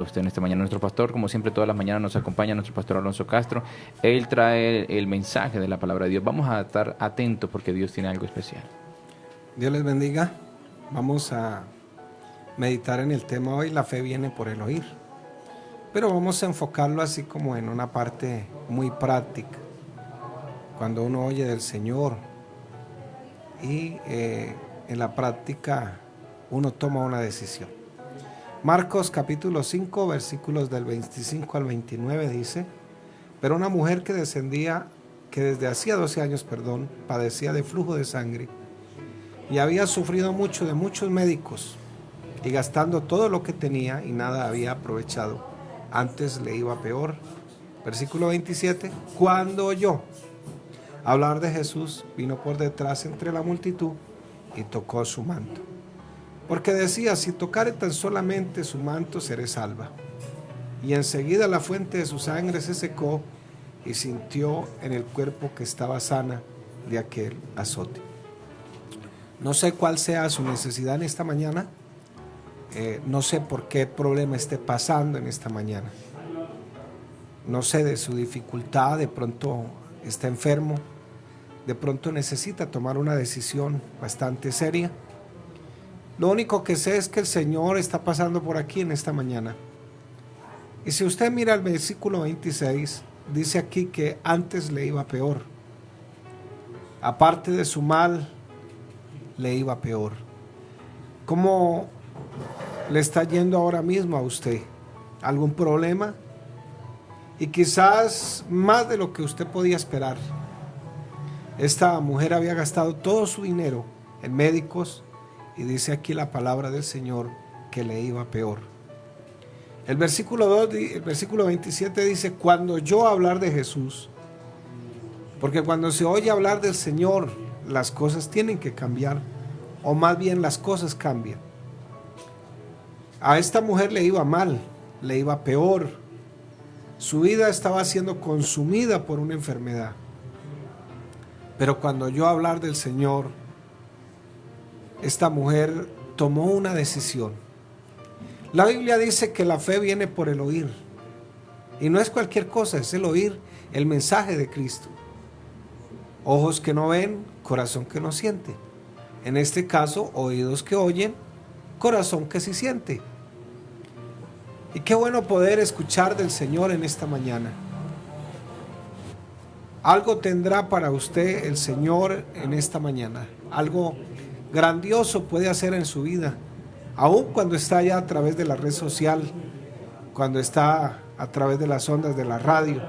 Usted en esta mañana, nuestro pastor, como siempre, todas las mañanas nos acompaña nuestro pastor Alonso Castro. Él trae el mensaje de la palabra de Dios. Vamos a estar atentos porque Dios tiene algo especial. Dios les bendiga. Vamos a meditar en el tema hoy. La fe viene por el oír, pero vamos a enfocarlo así como en una parte muy práctica. Cuando uno oye del Señor y en la práctica uno toma una decisión. Marcos capítulo 5 versículos del 25 al 29 dice: pero una mujer que desde hacía 12 años, padecía de flujo de sangre y había sufrido mucho de muchos médicos, y gastando todo lo que tenía y nada había aprovechado, antes le iba peor. Versículo 27: cuando oyó hablar de Jesús, vino por detrás entre la multitud y tocó su manto, porque decía: si tocare tan solamente su manto, seré salva. Y enseguida la fuente de su sangre se secó, y sintió en el cuerpo que estaba sana de aquel azote. No sé cuál sea su necesidad en esta mañana. No sé por qué problema esté pasando en esta mañana. No sé de su dificultad. De pronto está enfermo. De pronto necesita tomar una decisión bastante seria. Lo único que sé es que el Señor está pasando por aquí en esta mañana. Y si usted mira el versículo 26, dice aquí que antes le iba peor. Aparte de su mal, le iba peor. ¿Cómo le está yendo ahora mismo a usted? ¿Algún problema? Y quizás más de lo que usted podía esperar. Esta mujer había gastado todo su dinero en médicos, y dice aquí la palabra del Señor que le iba peor. El versículo 27 dice: cuando oyó hablar de Jesús. Porque cuando se oye hablar del Señor, las cosas tienen que cambiar, o más bien las cosas cambian. A esta mujer le iba mal, le iba peor. Su vida estaba siendo consumida por una enfermedad. Pero cuando oyó hablar del Señor, esta mujer tomó una decisión. La Biblia dice que la fe viene por el oír. Y no es cualquier cosa, es el oír el mensaje de Cristo. Ojos que no ven, corazón que no siente. En este caso, oídos que oyen, corazón que sí siente. Y qué bueno poder escuchar del Señor en esta mañana. Algo tendrá para usted el Señor en esta mañana. Algo grandioso puede hacer en su vida, aun cuando está ya a través de la red social, cuando está a través de las ondas de la radio.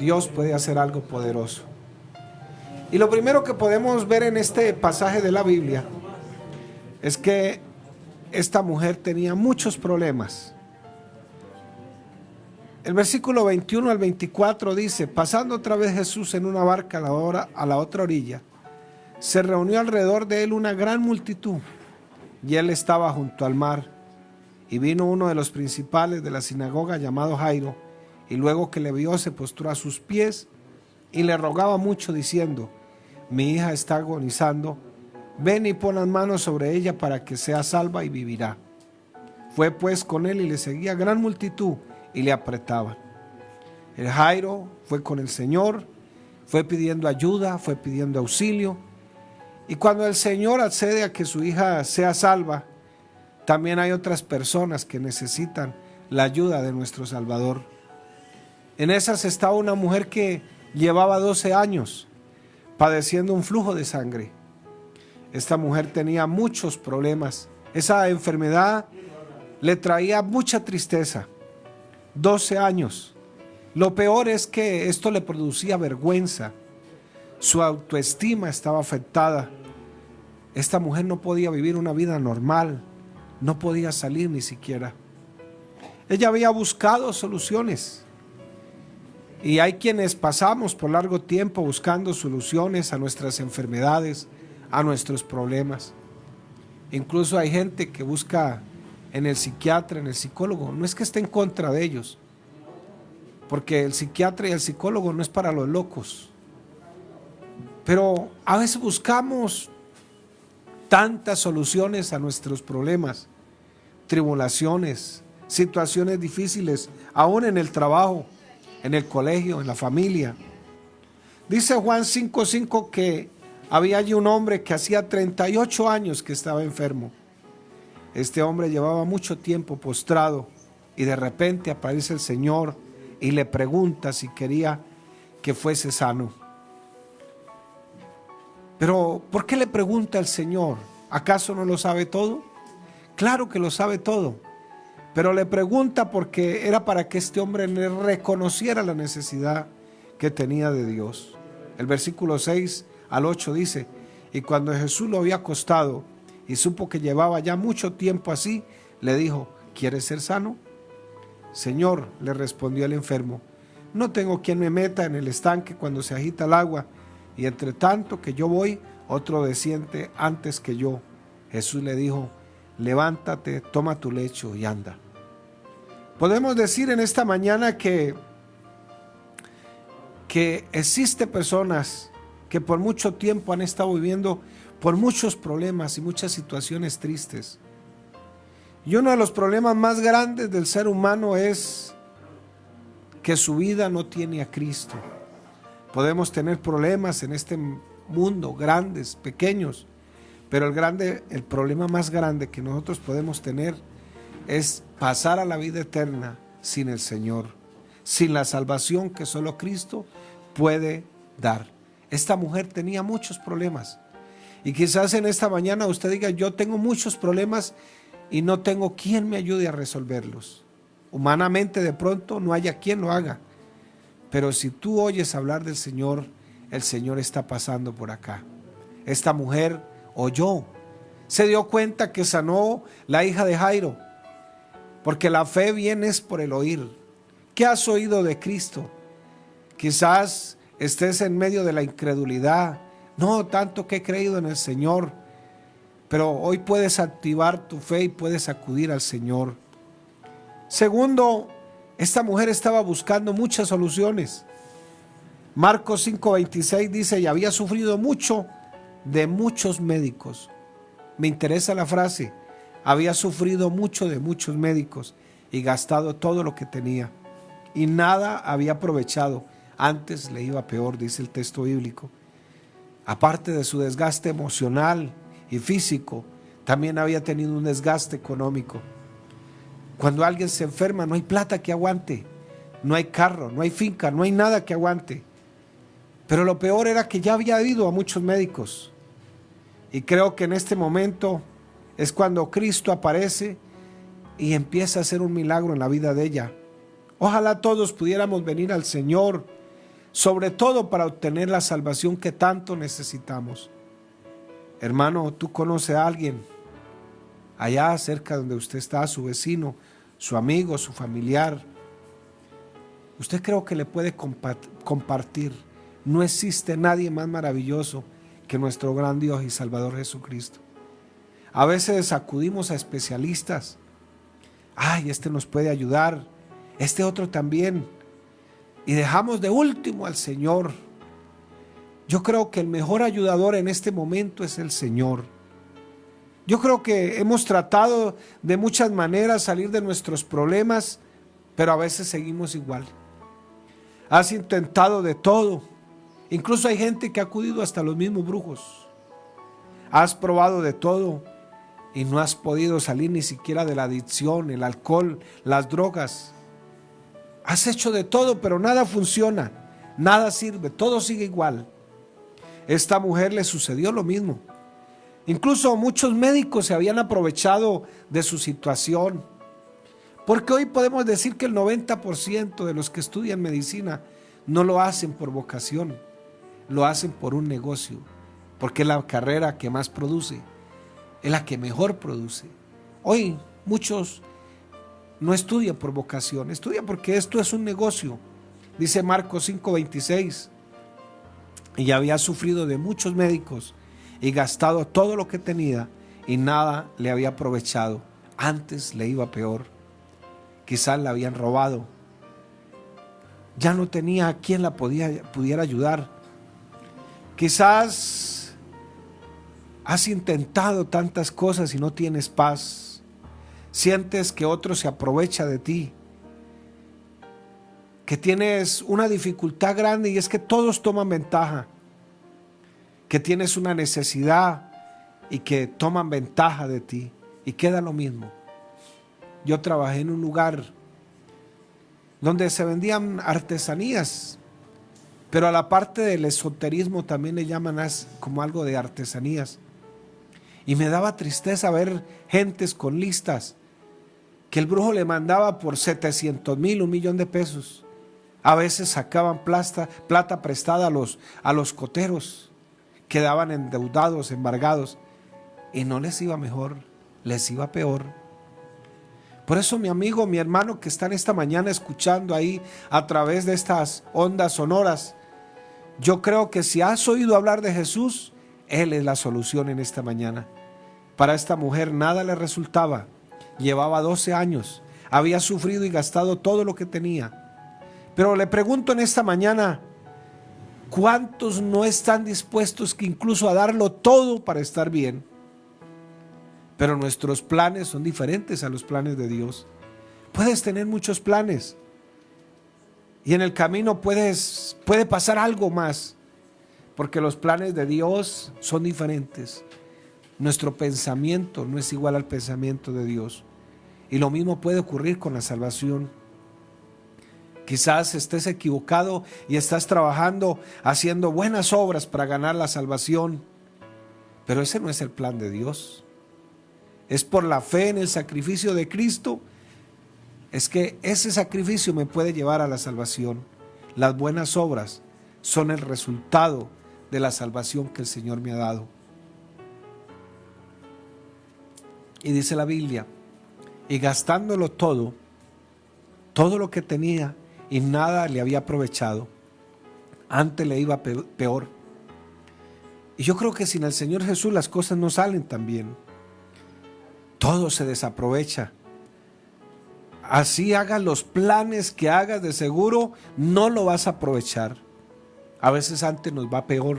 Dios puede hacer algo poderoso. Y lo primero que podemos ver en este pasaje de la Biblia es que esta mujer tenía muchos problemas. El versículo 21 al 24 dice: pasando otra vez Jesús en una barca a la otra orilla, se reunió alrededor de él una gran multitud, y él estaba junto al mar. Y vino uno de los principales de la sinagoga, llamado Jairo, y luego que le vio, se postró a sus pies y le rogaba mucho, diciendo: mi hija está agonizando, ven y pon las manos sobre ella para que sea salva y vivirá. Fue pues con él, y le seguía gran multitud y le apretaban. El Jairo fue con el Señor, fue pidiendo ayuda, fue pidiendo auxilio. Y cuando el Señor accede a que su hija sea salva, también hay otras personas que necesitan la ayuda de nuestro Salvador. En esas estaba una mujer que llevaba 12 años padeciendo un flujo de sangre. Esta mujer tenía muchos problemas. Esa enfermedad le traía mucha tristeza. 12 años. Lo peor es que esto le producía vergüenza. Su autoestima estaba afectada. Esta mujer no podía vivir una vida normal. No podía salir ni siquiera. Ella había buscado soluciones. Y hay quienes pasamos por largo tiempo buscando soluciones a nuestras enfermedades, a nuestros problemas. Incluso hay gente que busca en el psiquiatra, en el psicólogo. No es que esté en contra de ellos, porque el psiquiatra y el psicólogo no es para los locos. Pero a veces buscamos tantas soluciones a nuestros problemas, tribulaciones, situaciones difíciles, aún en el trabajo, en el colegio, en la familia. Dice Juan 5:5 que había allí un hombre que hacía 38 años que estaba enfermo. Este hombre llevaba mucho tiempo postrado y de repente aparece el Señor y le pregunta si quería que fuese sano. Pero, ¿por qué le pregunta al Señor? ¿Acaso no lo sabe todo? Claro que lo sabe todo, pero le pregunta porque era para que este hombre le reconociera la necesidad que tenía de Dios. El versículo 6 al 8 dice: y cuando Jesús lo había acostado y supo que llevaba ya mucho tiempo así, le dijo: ¿quieres ser sano? Señor, le respondió el enfermo, no tengo quien me meta en el estanque cuando se agita el agua, y entre tanto que yo voy, otro desciende antes que yo. Jesús le dijo: levántate, toma tu lecho y anda. Podemos decir en esta mañana que existe personas que por mucho tiempo han estado viviendo por muchos problemas y muchas situaciones tristes. Y uno de los problemas más grandes del ser humano es que su vida no tiene a Cristo. Podemos tener problemas en este mundo, grandes, pequeños, pero el problema más grande que nosotros podemos tener es pasar a la vida eterna sin el Señor, sin la salvación que solo Cristo puede dar. Esta mujer tenía muchos problemas y quizás en esta mañana usted diga: yo tengo muchos problemas y no tengo quien me ayude a resolverlos. Humanamente de pronto no haya quien lo haga, pero si tú oyes hablar del Señor, el Señor está pasando por acá. Esta mujer oyó, se dio cuenta que sanó la hija de Jairo, porque la fe viene es por el oír. ¿Qué has oído de Cristo? Quizás estés en medio de la incredulidad. No, tanto que he creído en el Señor, pero hoy puedes activar tu fe y puedes acudir al Señor. Segundo, esta mujer estaba buscando muchas soluciones. Marcos 5:26 dice: y había sufrido mucho de muchos médicos. Me interesa la frase: había sufrido mucho de muchos médicos y gastado todo lo que tenía, y nada había aprovechado, antes le iba peor, dice el texto bíblico. Aparte de su desgaste emocional y físico, también había tenido un desgaste económico. Cuando alguien se enferma, no hay plata que aguante, no hay carro, no hay finca, no hay nada que aguante. Pero lo peor era que ya había ido a muchos médicos. Y creo que en este momento es cuando Cristo aparece y empieza a hacer un milagro en la vida de ella. Ojalá todos pudiéramos venir al Señor, sobre todo para obtener la salvación que tanto necesitamos. Hermano, tú conoces a alguien allá cerca donde usted está, su vecino, su amigo, su familiar. Usted creo que le puede compartir. No existe nadie más maravilloso que nuestro gran Dios y Salvador Jesucristo. A veces acudimos a especialistas. Ay, este nos puede ayudar, este otro también. Y dejamos de último al Señor. Yo creo que el mejor ayudador en este momento es el Señor. Yo creo que hemos tratado de muchas maneras salir de nuestros problemas, pero a veces seguimos igual. Has intentado de todo. Incluso hay gente que ha acudido hasta los mismos brujos. Has probado de todo y no has podido salir ni siquiera de la adicción, el alcohol, las drogas. Has hecho de todo, pero nada funciona, nada sirve, todo sigue igual. Esta mujer le sucedió lo mismo. Incluso muchos médicos se habían aprovechado de su situación, porque hoy podemos decir que el 90% de los que estudian medicina no lo hacen por vocación, lo hacen por un negocio, porque es la carrera que más produce, es la que mejor produce. Hoy muchos no estudian por vocación, estudian porque esto es un negocio. Dice Marcos 5:26, y había sufrido de muchos médicos y gastado todo lo que tenía y nada le había aprovechado, antes le iba peor. Quizás la habían robado, ya no tenía a quien la pudiera ayudar. Quizás has intentado tantas cosas y no tienes paz. sientes que otro se aprovecha de ti, que tienes una dificultad grande y es que todos toman ventaja, que tienes una necesidad y que toman ventaja de ti, y queda lo mismo. Yo trabajé en un lugar donde se vendían artesanías, pero a la parte del esoterismo también le llaman como algo de artesanías, y me daba tristeza ver gentes con listas que el brujo le mandaba por 700,000, 1,000,000 de pesos. A veces sacaban plata prestada a los coteros, quedaban endeudados, embargados, y no les iba mejor, les iba peor. Por eso, mi amigo, mi hermano que están esta mañana escuchando ahí a través de estas ondas sonoras, yo creo que si has oído hablar de Jesús, Él es la solución en esta mañana. Para esta mujer nada le resultaba, llevaba 12 años, había sufrido y gastado todo lo que tenía. Pero le pregunto en esta mañana, ¿cuántos no están dispuestos que incluso a darlo todo para estar bien? Pero nuestros planes son diferentes a los planes de Dios. Puedes tener muchos planes y en el camino puede pasar algo más, porque los planes de Dios son diferentes. Nuestro pensamiento no es igual al pensamiento de Dios, y lo mismo puede ocurrir con la salvación. Quizás estés equivocado y estás trabajando, haciendo buenas obras para ganar la salvación, pero ese no es el plan de Dios. Es por la fe en el sacrificio de Cristo, es que ese sacrificio me puede llevar a la salvación. Las buenas obras son el resultado de la salvación que el Señor me ha dado. Y dice la Biblia, y gastándolo todo lo que tenía, y nada le había aprovechado, antes le iba peor. Y yo creo que sin el Señor Jesús las cosas no salen tan bien. Todo se desaprovecha. Así hagas los planes que hagas, de seguro no lo vas a aprovechar. A veces antes nos va peor.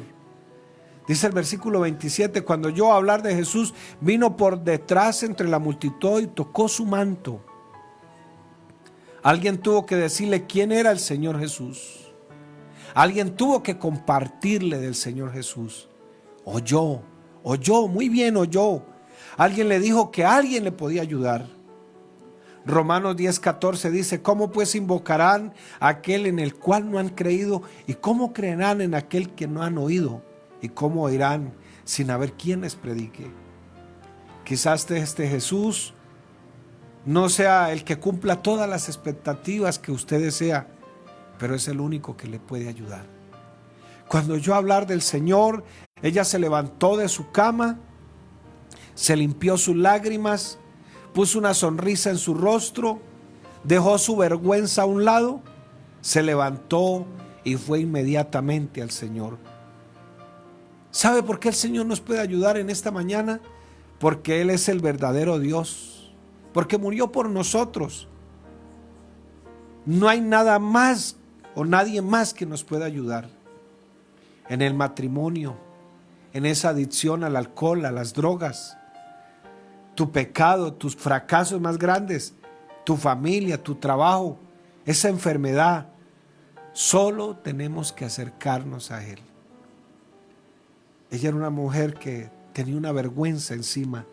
Dice el versículo 27, cuando oyó hablar de Jesús, vino por detrás entre la multitud y tocó su manto. Alguien tuvo que decirle quién era el Señor Jesús. Alguien tuvo que compartirle del Señor Jesús. Oyó, muy bien oyó. Alguien le dijo que alguien le podía ayudar. Romanos 10:14 dice, ¿cómo pues invocarán a aquel en el cual no han creído? ¿Y cómo creerán en aquel que no han oído? ¿Y cómo oirán sin haber quien les predique? Quizás este Jesús no sea el que cumpla todas las expectativas que usted desea, pero es el único que le puede ayudar. Cuando oyó hablar del Señor, ella se levantó de su cama, se limpió sus lágrimas, puso una sonrisa en su rostro, dejó su vergüenza a un lado, se levantó y fue inmediatamente al Señor. ¿Sabe por qué el Señor nos puede ayudar en esta mañana? Porque Él es el verdadero Dios, porque murió por nosotros. No hay nada más o nadie más que nos pueda ayudar. En el matrimonio, en esa adicción al alcohol, a las drogas, tu pecado, tus fracasos más grandes, tu familia, tu trabajo, esa enfermedad, solo tenemos que acercarnos a Él. Ella era una mujer que tenía una vergüenza encima.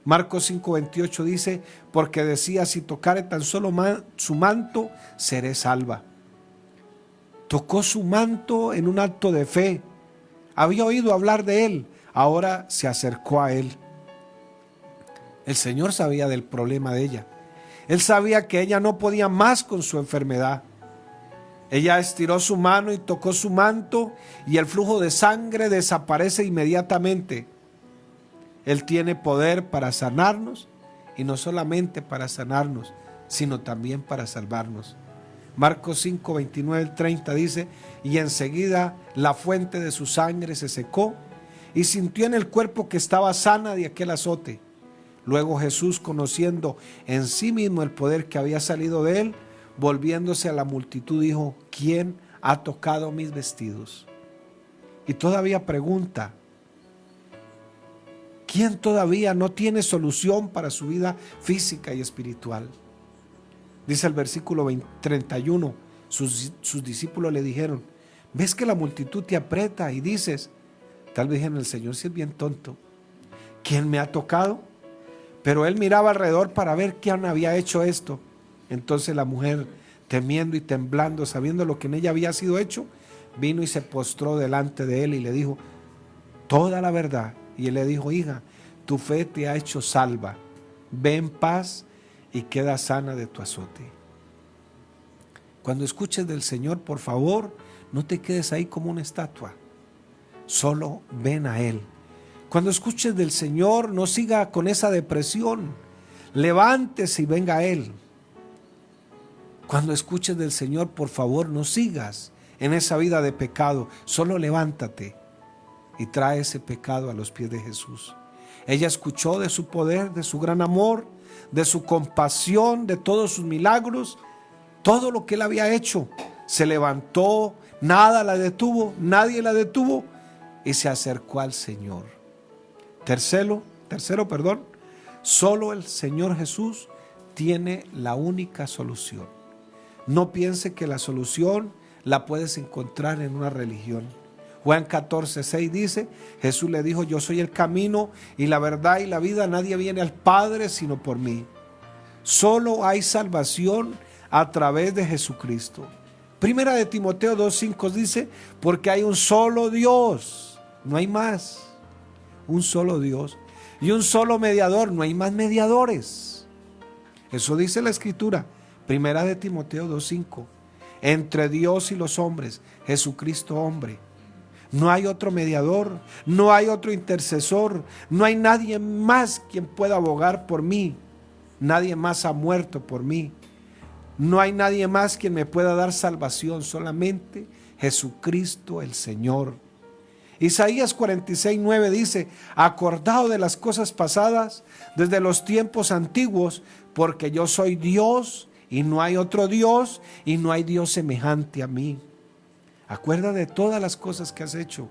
Marcos 5:28 dice, porque decía, si tocare tan solo su manto, seré salva. Tocó su manto en un acto de fe. Había oído hablar de Él, ahora se acercó a Él. El Señor sabía del problema de ella. Él sabía que ella no podía más con su enfermedad. Ella estiró su mano y tocó su manto y el flujo de sangre desaparece inmediatamente. Él tiene poder para sanarnos y no solamente para sanarnos, sino también para salvarnos. Marcos 5, 29, 30 dice, y enseguida la fuente de su sangre se secó y sintió en el cuerpo que estaba sana de aquel azote. Luego Jesús, conociendo en sí mismo el poder que había salido de él, volviéndose a la multitud dijo, ¿quién ha tocado mis vestidos? Y todavía pregunta, ¿Quién todavía no tiene solución para su vida física y espiritual? Dice el versículo 31, sus discípulos le dijeron: ¿ves que la multitud te aprieta? Y dices, tal vez dijeron: el Señor sí es bien tonto, ¿quién me ha tocado? Pero él miraba alrededor para ver quién había hecho esto. Entonces la mujer, temiendo y temblando, sabiendo lo que en ella había sido hecho, vino y se postró delante de él y le dijo toda la verdad. Y él le dijo: hija, tu fe te ha hecho salva, ve en paz y queda sana de tu azote. Cuando escuches del Señor, por favor, no te quedes ahí como una estatua, solo ven a Él. Cuando escuches del Señor, no siga con esa depresión, levántese y venga a Él. Cuando escuches del Señor, por favor, no sigas en esa vida de pecado, solo levántate y trae ese pecado a los pies de Jesús. Ella escuchó de su poder, de su gran amor, de su compasión, de todos sus milagros, todo lo que él había hecho. Se levantó, nada la detuvo, nadie la detuvo, y se acercó al Señor. Tercero, solo el Señor Jesús tiene la única solución. No piense que la solución la puedes encontrar en una religión. Juan 14:6 dice: Jesús le dijo: yo soy el camino y la verdad y la vida, nadie viene al Padre sino por mí. Solo hay salvación a través de Jesucristo. Primera de Timoteo 2:5 dice: porque hay un solo Dios, no hay más. Un solo Dios y un solo mediador, no hay más mediadores. Eso dice la Escritura. Primera de Timoteo 2:5. Entre Dios y los hombres, Jesucristo hombre. No hay otro mediador, no hay otro intercesor, no hay nadie más quien pueda abogar por mí. Nadie más ha muerto por mí. No hay nadie más quien me pueda dar salvación, solamente Jesucristo el Señor. Isaías 46:9 dice: acordado de las cosas pasadas desde los tiempos antiguos, porque yo soy Dios y no hay otro Dios y no hay Dios semejante a mí. Acuerda de todas las cosas que has hecho,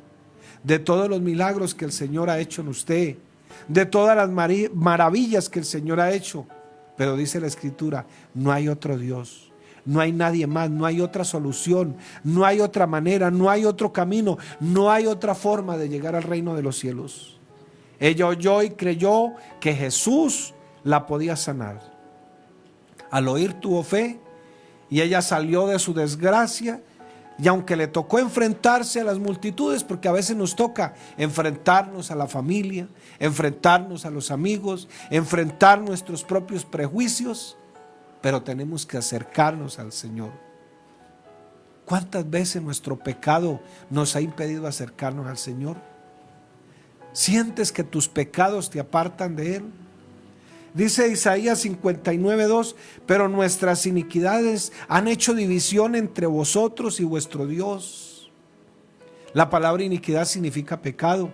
de todos los milagros que el Señor ha hecho en usted, de todas las maravillas que el Señor ha hecho. Pero dice la Escritura: no hay otro Dios, no hay nadie más, no hay otra solución, no hay otra manera, no hay otro camino, no hay otra forma de llegar al reino de los cielos. Ella oyó y creyó que Jesús la podía sanar. Al oír tuvo fe y ella salió de su desgracia. Y aunque le tocó enfrentarse a las multitudes, porque a veces nos toca enfrentarnos a la familia, enfrentarnos a los amigos, enfrentar nuestros propios prejuicios, pero tenemos que acercarnos al Señor. ¿Cuántas veces nuestro pecado nos ha impedido acercarnos al Señor? ¿Sientes que tus pecados te apartan de Él? Dice Isaías 59:2: pero nuestras iniquidades han hecho división entre vosotros y vuestro Dios. La palabra iniquidad significa pecado,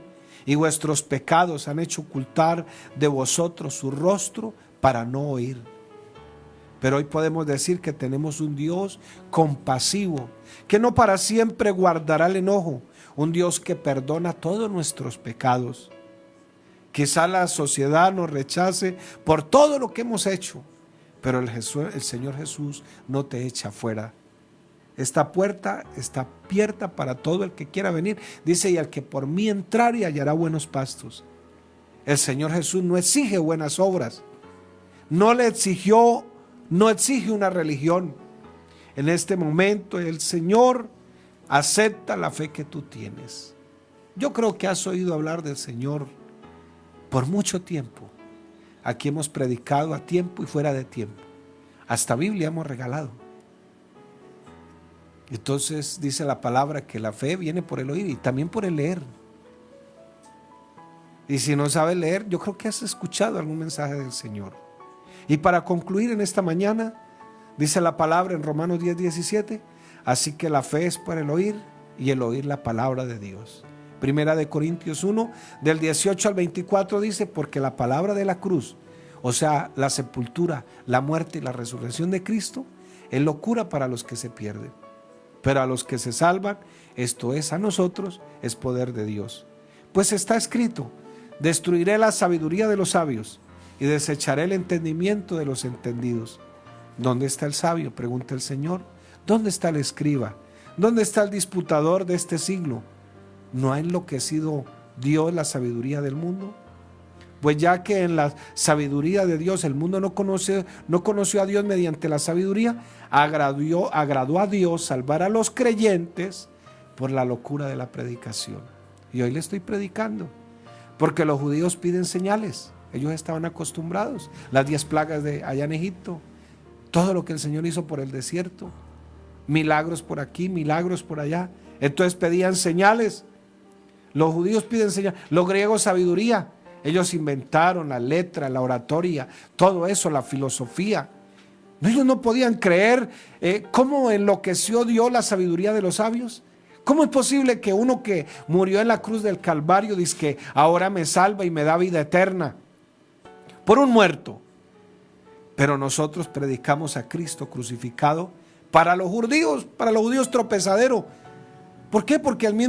y vuestros pecados han hecho ocultar de vosotros su rostro para no oír. Pero hoy podemos decir que tenemos un Dios compasivo, que no para siempre guardará el enojo, un Dios que perdona todos nuestros pecados. Quizá la sociedad nos rechace por todo lo que hemos hecho, pero el Señor Jesús no te echa fuera. Esta puerta está abierta para todo el que quiera venir. Dice: y al que por mí entrare hallará buenos pastos. El Señor Jesús no exige buenas obras, no exige una religión. En este momento el Señor acepta la fe que tú tienes. Yo creo que has oído hablar del Señor por mucho tiempo. Aquí hemos predicado a tiempo y fuera de tiempo. Hasta Biblia hemos regalado. Entonces dice la palabra que la fe viene por el oír y también por el leer. Y si no sabes leer, yo creo que has escuchado algún mensaje del Señor. Y para concluir en esta mañana, dice la palabra en Romanos 10:17: así que la fe es por el oír y el oír la palabra de Dios. Primera de Corintios 1, del 18 al 24 dice: porque la palabra de la cruz, o sea, la sepultura, la muerte y la resurrección de Cristo, es locura para los que se pierden. Pero a los que se salvan, esto es, a nosotros, es poder de Dios. Pues está escrito: Destruiré la sabiduría de los sabios y desecharé el entendimiento de los entendidos. ¿Dónde está el sabio?, pregunta el Señor. ¿Dónde está el escriba? ¿Dónde está el disputador de este siglo? ¿No ha enloquecido Dios la sabiduría del mundo? Pues ya que en la sabiduría de Dios el mundo no conoció a Dios mediante la sabiduría, agradó a Dios salvar a los creyentes por la locura de la predicación. Y hoy le estoy predicando, porque los judíos piden señales. Ellos estaban acostumbrados. Las 10 plagas de allá en Egipto, todo lo que el Señor hizo por el desierto, milagros por aquí, milagros por allá. Entonces pedían señales. Los judíos piden señales, los griegos sabiduría. Ellos inventaron la letra, la oratoria, todo eso, la filosofía. Ellos no podían creer cómo enloqueció Dios la sabiduría de los sabios. ¿Cómo es posible que uno que murió en la cruz del Calvario dice que ahora me salva y me da vida eterna por un muerto? Pero nosotros predicamos a Cristo crucificado para los judíos tropezadero. ¿Por qué? Porque el mismo